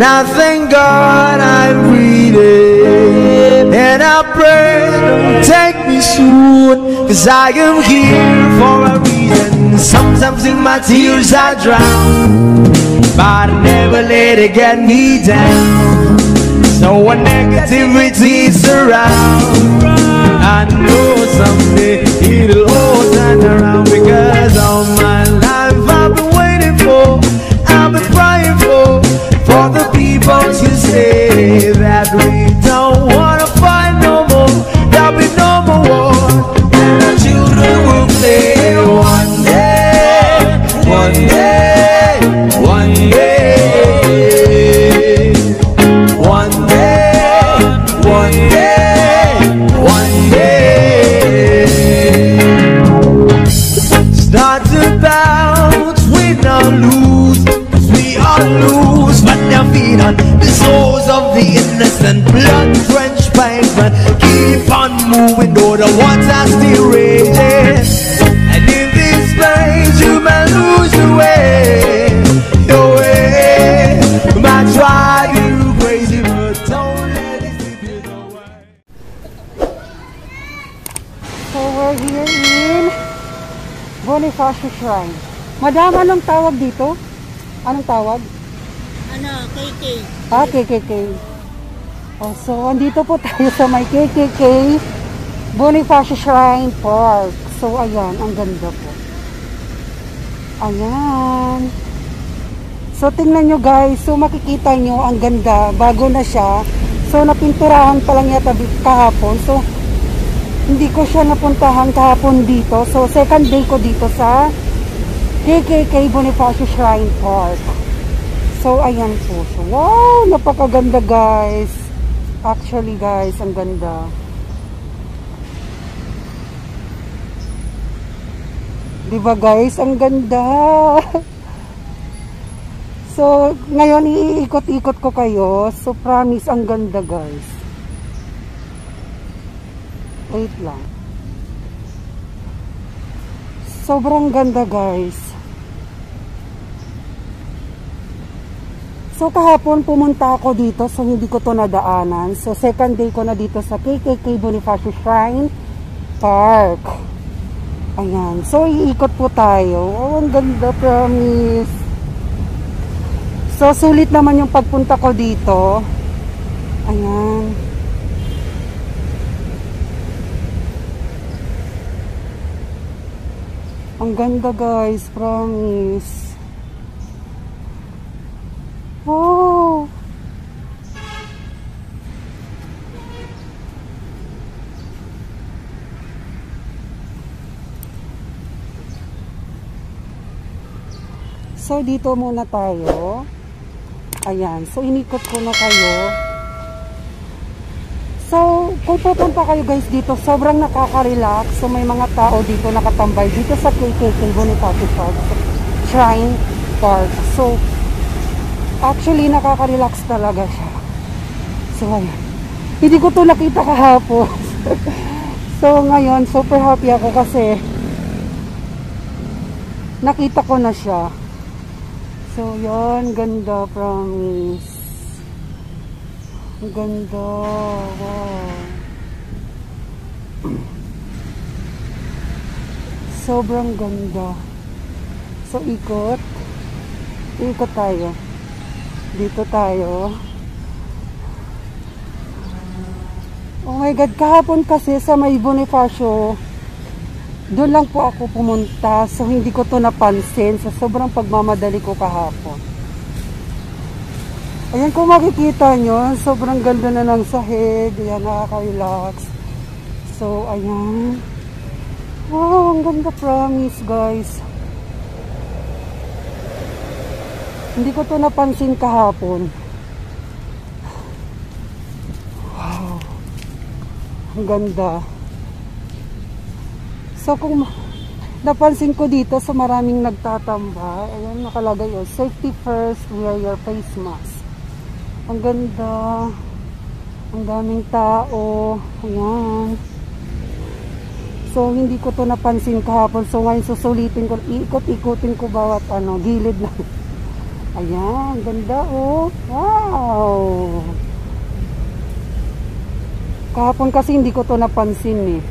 I thank God I'm breathing, and I pray don't take me soon, 'cause I am here for a reason. Sometimes in my tears I drown, but I never let it get me down. So when negativity is around, I know someday it'll all turn around, because all my life I've been waiting for, I've been praying for the people to say that we don't wanna fight no more, there'll be no more war, and our children will play one day, one day, one day, one day, one day, one day. Start about win or lose, 'cause we all lose, but their feet on the souls of the innocent, blood-drenched pavement. Keep on moving, though the water's still raging, and in this place you may lose your way, your way. Might drive you crazy, but don't let it slip you away. So we're here in Bonifacio Shrine. Madam, anong tawag dito? Anong tawag? Ano, KK. Ah, KKK. Oh, so, andito po tayo sa may KKK Bonifacio Shrine Park. So, ayan, ang ganda po. Ayan. So, tingnan nyo guys. So, makikita nyo, ang ganda. Bago na siya. So, napinturahan pa lang yata kahapon. So, hindi ko siya napuntahan kahapon dito. So, second day ko dito sa KKK Bonifacio Shrine Park. So, ayan po. So, wow! Napakaganda, guys. Actually, guys, ang ganda. Diba, guys? Ang ganda. So, ngayon, iikot-ikot ko kayo. So, promise, ang ganda, guys. Wait lang. Sobrang ganda, guys. So kahapon pumunta ako dito, so hindi ko to nadaanan. So second day ko na dito sa KKK Bonifacio Shrine Park. Ayan. So iikot po tayo. Oh, ang ganda, promise. So sulit naman yung pagpunta ko dito. Ayan. Ang ganda, guys, promise. Wow! So, dito muna tayo. Ayan. So, inikot ko na kayo. So, kung pupunta kayo guys dito, sobrang nakaka-relax. So, may mga tao dito nakatambay dito sa KKK Bonifacio Park, Shrine Park. So, actually, nakaka-relax talaga siya. So, ayan. Hindi ko to nakita kahapon. So, ngayon, super happy ako kasi nakita ko na siya. So, yan. Ganda, promise. Ganda. Wow. Sobrang ganda. So, ikot. Ikot tayo. Dito tayo. Oh my God, kahapon kasi sa may Bonifacio, doon lang po ako pumunta. So, hindi ko to napansin sa sobrang pagmamadali ko kahapon. Ayan, kung makikita nyo, sobrang ganda na ng sahig. Ayan, nakaka-relax. So, ayan. Wow, ang ganda, promise, guys. Hindi ko to napansin kahapon. Wow. Ang ganda. So, kung napansin ko dito sa maraming nagtatambay, ayan, nakalagay yun, safety first, wear your face mask. Ang ganda. Ang daming tao. Ayan. So, hindi ko to napansin kahapon. So, ngayon susulitin ko, iikot-ikutin ko bawat gilid na. Ayan, ganda oh. Wow. Kahapon kasi hindi ko to napansin eh.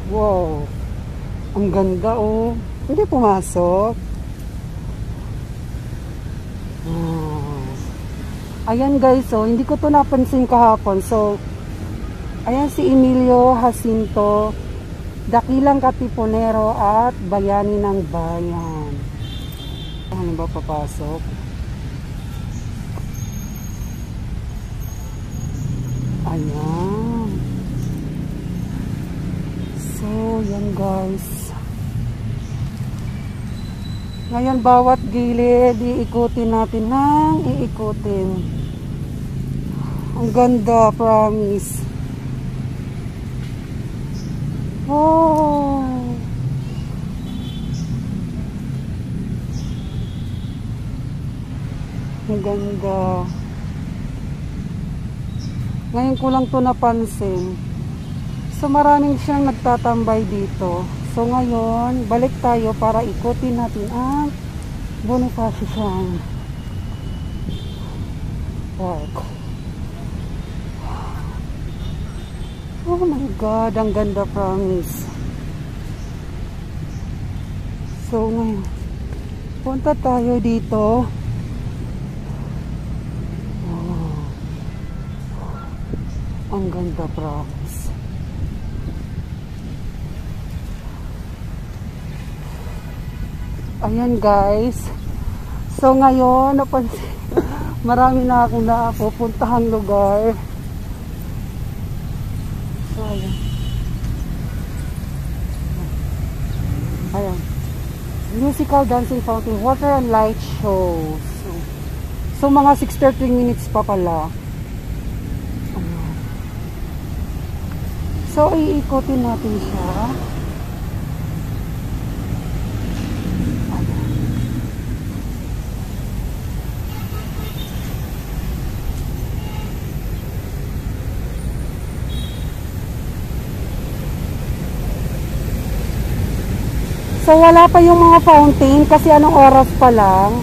Wow. Ang ganda oh. Hindi pumasok. Ayan guys, so hindi ko to napansin kahapon. So, ayan si Emilio Jacinto, dakilang katipunero at bayani ng bayan. Ano ba papasok? Ayan. So, yan guys. Ngayon, bawat gilid, iikutin natin ng iikutin. Ang ganda, promise. Oh. Ang ganda. Ngayon ko lang to napansin. So, maraming siyang nagtatambay dito. So, ngayon, balik tayo para ikutin natin ang Bonifacio Shrine Park. Oh my God, ang ganda, promise. So, ngayon, punta tayo dito. Oh, ang ganda, promise. Ayan guys. So ngayon, napansin, marami na akong napupuntahang lugar. So ayan. Ayan. Musical dancing fountain, water and light show. So mga 6:30 minutes pa pala. Ayan. So iikutin natin siya. So, wala pa yung mga fountain kasi anong oras pa lang.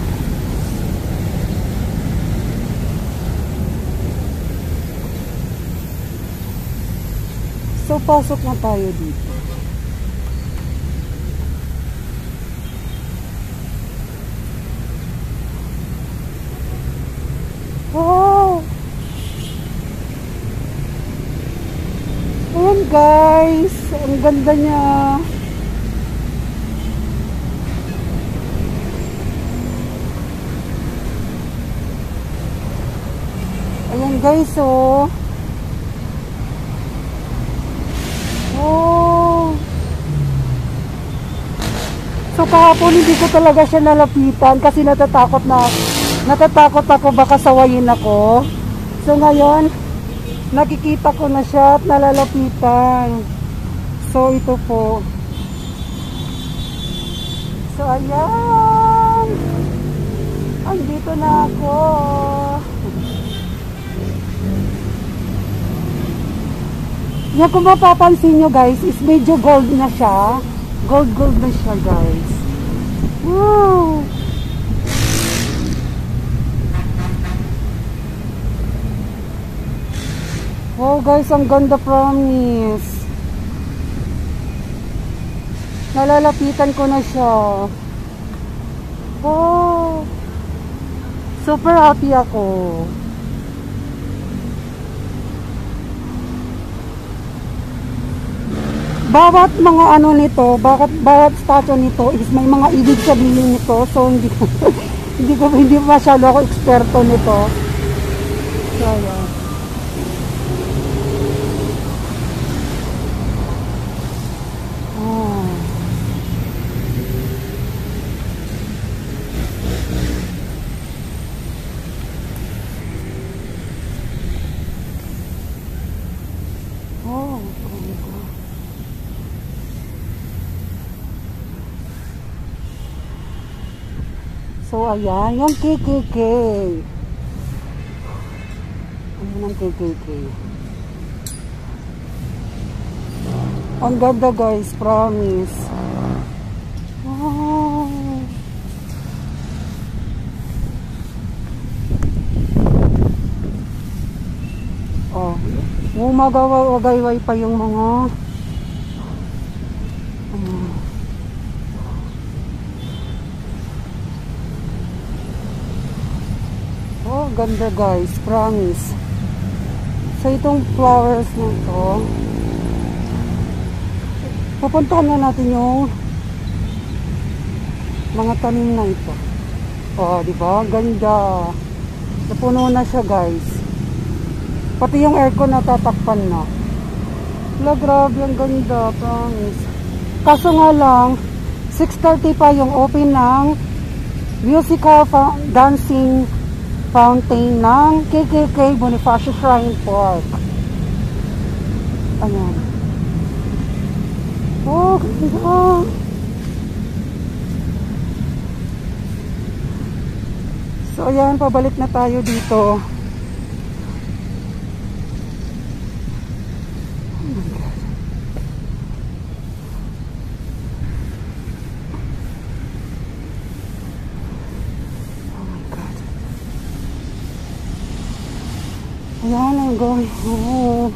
So, pasok na tayo dito. Wow! Ayan guys, ang ganda niya. Ayan guys, oh. Oh. So kahapon hindi ko talaga siya nalapitan kasi natatakot ako baka sawayin ako. So ngayon, nakikita ko na siya at nalalapitan. So ito po. So ayan. Andito na ako. Yan kung mapapansin nyo guys, is medyo gold na siya. Gold na siya guys. Wow! Wow guys, ang ganda, promise. Nalalapitan ko na siya. Wow! Super happy ako. Bawat mga ano nito, bawat statue nito is may mga ibig sabihin nito. So hindi masyado ako eksperto nito. So ayan. So ayan, yung KKK. Ayan ang KKK. Ang ganda guys, promise. Wow. Oh, umagawa-wagayway pa yung mga oh, ganda guys, promise. So itong flowers na ito, pupuntahan na natin yung mga tanim na ito. Oh, di ba? Ganda. Napuno na siya guys. Pati yung aircon natatakpan na. Wala, grabe, ang ganda, promise. Kaso nga lang, 6:30 pa yung open ng musical dancing fountain ng KKK Bonifacio Shrine Park. Ayan. Oh, ganda. So ayan, pabalik na tayo dito. Ayan, I'm going. Oh.